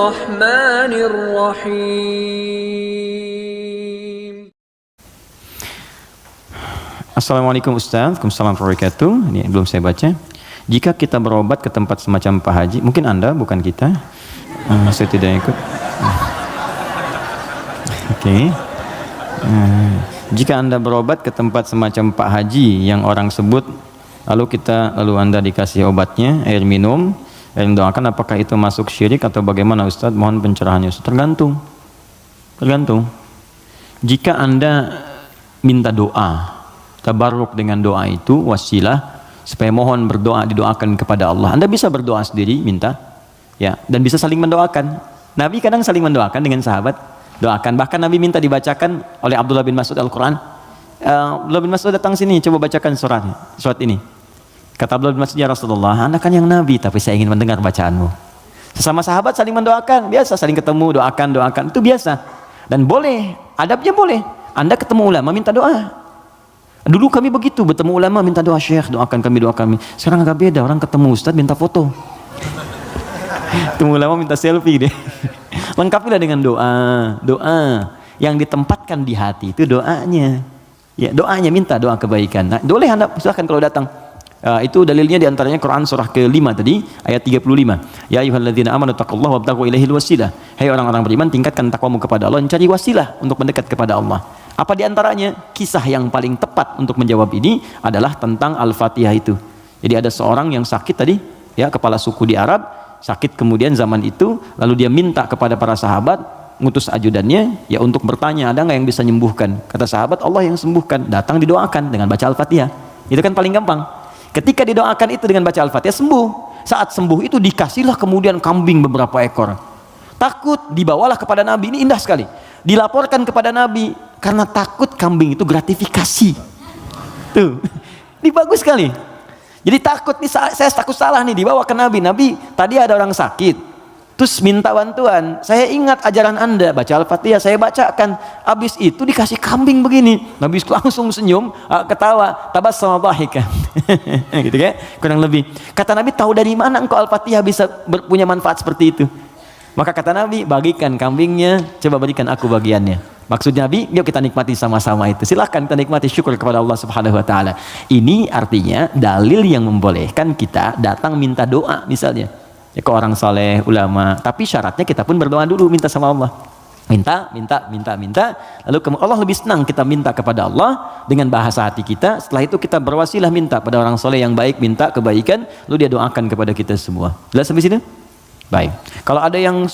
الرحمن الرحيم. Assalamualaikum Ustaz, Waalaikumsalam warahmatullahi wabarakatuh. Ini belum saya baca. Jika kita berobat ke tempat semacam Pak Haji, mungkin Anda, bukan kita. Saya tidak ikut. Oke. Jika Anda berobat ke tempat semacam Pak Haji yang orang sebut, lalu Anda dikasih obatnya, air minum, air doakan, apakah itu masuk syirik atau bagaimana Ustaz? Mohon pencerahannya Ustaz. Tergantung. Jika Anda minta doa, tabarruk dengan doa itu wasilah supaya mohon berdoa, didoakan kepada Allah. Anda bisa berdoa sendiri, minta, ya, dan bisa saling mendoakan. Nabi kadang saling mendoakan dengan sahabat, doakan. Bahkan Nabi minta dibacakan oleh Abdullah bin Mas'ud Al-Quran. Abdullah bin Mas'ud datang sini, coba bacakan surat ini. Kata Abdullah bin Mas'ud, ya Rasulullah, Anda kan yang Nabi, tapi saya ingin mendengar bacaanmu. Sesama sahabat saling mendoakan, biasa, saling ketemu, doakan, itu biasa. Dan boleh, adabnya boleh. Anda ketemu ulama, minta doa. Dulu kami begitu, bertemu ulama minta doa, Syekh doakan kami, doa kami. Sekarang agak beda, orang ketemu Ustaz minta foto. Ketemu ulama minta selfie deh. Lengkapilah dengan doa yang ditempatkan di hati, itu doanya. Ya, doanya, minta doa kebaikan. Nah, boleh Anda silahkan kalau datang. Itu dalilnya diantaranya Quran surah ke-5 tadi, ayat 35. Ya ayyuhalladzina amanu taqullaha wabtaghu ilaihil wasilah. Hai orang-orang beriman, tingkatkan takwamu kepada Allah, cari wasilah untuk mendekat kepada Allah. Apa diantaranya? Kisah yang paling tepat untuk menjawab ini adalah tentang Al-Fatihah itu. Jadi ada seorang yang sakit tadi, ya, kepala suku di Arab, sakit kemudian zaman itu, lalu dia minta kepada para sahabat, ngutus ajudannya, ya, untuk bertanya, ada nggak yang bisa menyembuhkan? Kata sahabat, Allah yang sembuhkan. Datang didoakan dengan baca Al-Fatihah. Itu kan paling gampang. Ketika didoakan itu dengan baca Al-Fatihah, sembuh. Saat sembuh itu dikasihlah kemudian kambing beberapa ekor. Takut, dibawalah kepada Nabi. Ini indah sekali. Dilaporkan kepada Nabi karena takut kambing itu gratifikasi. Tuh, ini bagus sekali. Jadi takut nih, saya takut salah nih, dibawa ke Nabi. Nabi, tadi ada orang sakit, terus minta bantuan. Saya ingat ajaran Anda, baca Al-Fatihah, saya bacakan. Habis itu dikasih kambing begini. Nabi langsung senyum, ketawa, tabassama dhahikan. Gitu kan? Kurang lebih. Kata Nabi, tahu dari mana engkau Al-Fatihah bisa punya manfaat seperti itu? Maka kata Nabi, bagikan kambingnya, coba berikan aku bagiannya. Maksudnya Nabi, yuk kita nikmati sama-sama itu. Silahkan kita nikmati, syukur kepada Allah Subhanahu Wa Taala. Ini artinya dalil yang membolehkan kita datang minta doa misalnya, ya, ke orang saleh, ulama. Tapi syaratnya kita pun berdoa dulu, minta sama Allah. Minta. Lalu Allah lebih senang kita minta kepada Allah dengan bahasa hati kita. Setelah itu kita berwasilah minta pada orang saleh yang baik, minta kebaikan, lalu dia doakan kepada kita semua. Jelas sampai sini? Baik. Kalau ada yang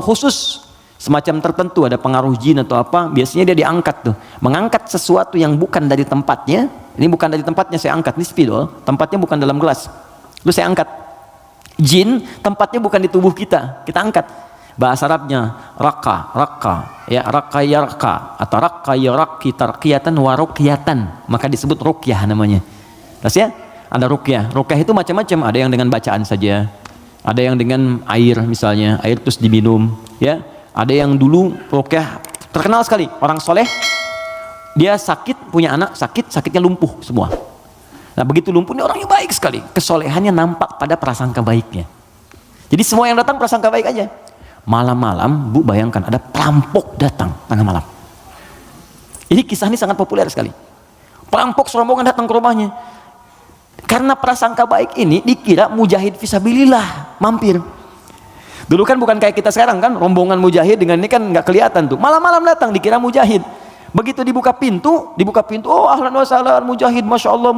khusus semacam tertentu, ada pengaruh jin atau apa, biasanya dia diangkat tuh, mengangkat sesuatu yang bukan dari tempatnya. Ini bukan dari tempatnya, saya angkat, ini spidol, tempatnya bukan dalam gelas, lalu saya angkat. Jin tempatnya bukan di tubuh kita angkat. Bahasa Arabnya raka, ya, raka yarka, atau raka yaraki tarqiyatan wa ruqyatan, maka disebut ruqyah namanya. Terus ya, ada ruqyah itu macam-macam, ada yang dengan bacaan saja, ada yang dengan air misalnya, air terus diminum, ya. Ada yang dulu ruqyah terkenal sekali, orang soleh, dia sakit, punya anak sakitnya lumpuh semua. Nah begitu lumpuh, ini orangnya baik sekali, kesolehannya nampak pada prasangka baiknya. Jadi semua yang datang prasangka baik aja. Malam-malam, Bu, bayangkan ada perampok datang tengah malam. Ini kisah ini sangat populer sekali. Perampok serombongan datang ke rumahnya. Karena prasangka baik ini dikira mujahid fisabilillah mampir. Dulu kan bukan kayak kita sekarang kan, rombongan mujahid dengan ini kan nggak kelihatan tuh. Malam-malam datang dikira mujahid. Begitu dibuka pintu, oh ahlan wa sahlan mujahid, masya Allah,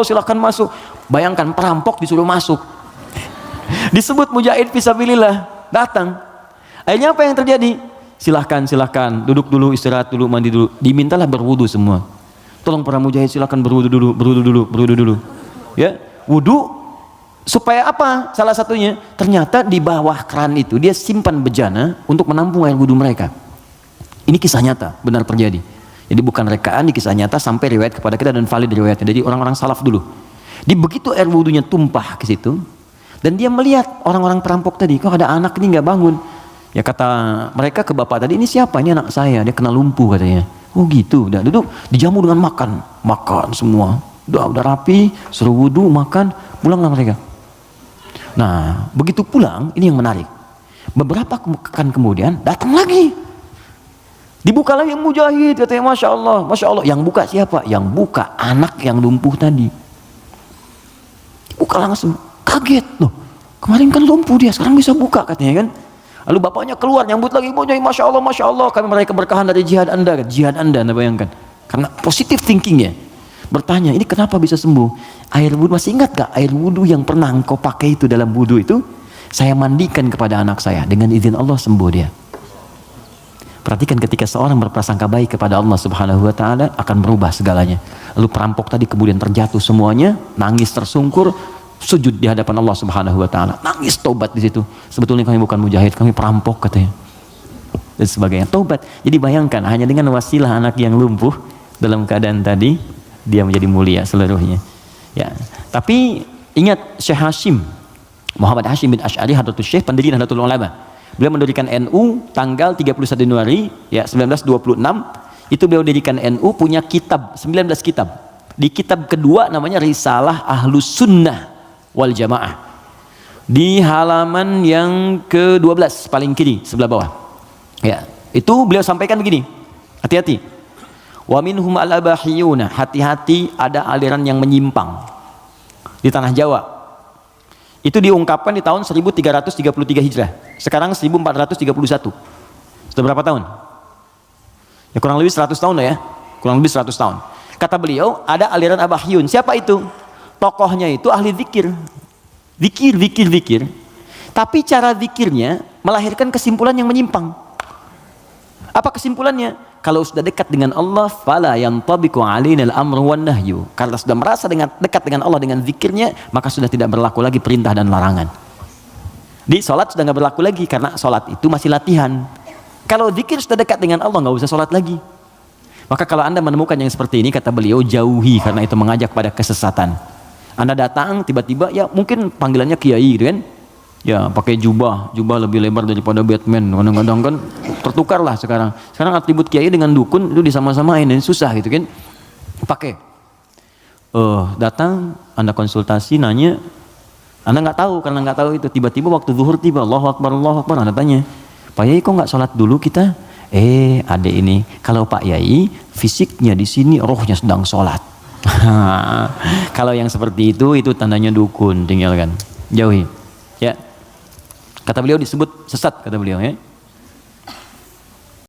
silahkan masuk. Bayangkan perampok disuruh masuk. Disebut mujahid fisabilillah, datang. Akhirnya apa yang terjadi? Silahkan, duduk dulu, istirahat dulu, mandi dulu. Dimintalah berwudu semua. Tolong para mujahid silahkan berwudu dulu. Ya, wudu. Supaya apa? Salah satunya, ternyata di bawah keran itu dia simpan bejana untuk menampung air wudu mereka. Ini kisah nyata, benar terjadi. Jadi bukan rekaan, di kisah nyata sampai riwayat kepada kita dan valid riwayatnya. Jadi orang-orang salaf dulu. Di begitu air wudunya tumpah ke situ, dan dia melihat orang-orang perampok tadi, kok ada anak ini nggak bangun. Ya kata mereka ke bapak tadi, ini siapa? Ini anak saya, dia kena lumpuh katanya. Oh gitu, udah duduk, dijamu dengan makan semua. Udah rapi, suruh wudu, makan, pulanglah mereka. Nah, begitu pulang, ini yang menarik. Beberapa pekan kemudian datang lagi. Dibuka lagi Mujahid, katanya Masya Allah, Masya Allah. Yang buka siapa? Yang buka anak yang lumpuh tadi. Buka langsung, kaget loh. Kemarin kan lumpuh dia, sekarang bisa buka katanya kan. Lalu bapaknya keluar nyambut lagi, Masya Allah, Masya Allah. Kami meraih keberkahan dari jihad Anda, Anda bayangkan. Karena positif thinkingnya. Bertanya, ini kenapa bisa sembuh? Air wudhu, masih ingat gak air wudhu yang pernah engkau pakai itu dalam wudhu itu? Saya mandikan kepada anak saya, dengan izin Allah sembuh dia. Perhatikan ketika seorang berprasangka baik kepada Allah Subhanahu wa taala akan berubah segalanya. Lalu perampok tadi kemudian terjatuh semuanya, nangis tersungkur, sujud di hadapan Allah Subhanahu wa taala. Nangis tobat di situ. Sebetulnya kami bukan mujahid, kami perampok katanya. Dan sebagainya. Tobat. Jadi bayangkan hanya dengan wasilah anak yang lumpuh dalam keadaan tadi dia menjadi mulia seluruhnya. Ya. Tapi ingat Syekh Hashim Muhammad Hashim bin Asy'ari Hadratus Syekh pendiri Nahdlatul Ulama. Beliau mendirikan NU tanggal 31 Januari ya 1926. Itu beliau dirikan NU, punya kitab 19 kitab. Di kitab kedua namanya Risalah Ahlus Sunnah wal Jamaah. Di halaman yang ke-12 paling kiri sebelah bawah. Ya, itu beliau sampaikan begini. Hati-hati. Wa minhum al-abahiyuna, hati-hati ada aliran yang menyimpang di tanah Jawa. Itu diungkapkan di tahun 1333 Hijrah. Sekarang 1431. Sudah berapa tahun? Ya kurang lebih 100 tahun lah ya. Kurang lebih 100 tahun. Kata beliau, ada aliran Abahiyun. Siapa itu? Tokohnya itu ahli zikir. Zikir. Tapi cara zikirnya melahirkan kesimpulan yang menyimpang. Apa kesimpulannya? Kalau sudah dekat dengan Allah, fala yantabiqu alaina al-amru wan nahyu. Kalau sudah merasa dekat dengan Allah dengan zikirnya, maka sudah tidak berlaku lagi perintah dan larangan. Di salat sudah nggak berlaku lagi karena salat itu masih latihan. Kalau zikir sudah dekat dengan Allah, nggak usah salat lagi. Maka kalau Anda menemukan yang seperti ini, kata beliau, jauhi, karena itu mengajak pada kesesatan. Anda datang tiba-tiba, ya mungkin panggilannya kiai gitu kan, ya pakai jubah lebih lebar daripada Batman, kadang-kadang kan tertukar lah sekarang atribut kiai dengan dukun itu disama-samain, dan susah gitu kan. Pakai datang Anda konsultasi, nanya, Anda nggak tahu, karena nggak tahu itu, tiba-tiba waktu zuhur tiba, Allahu Akbar, Anda tanya, Pak Yai kok nggak sholat dulu kita? Adek ini, kalau Pak Yai fisiknya di sini, rohnya sedang sholat. Kalau yang seperti itu tandanya dukun, tinggalkan, jauhi. Ya, kata beliau disebut sesat, kata beliau ya.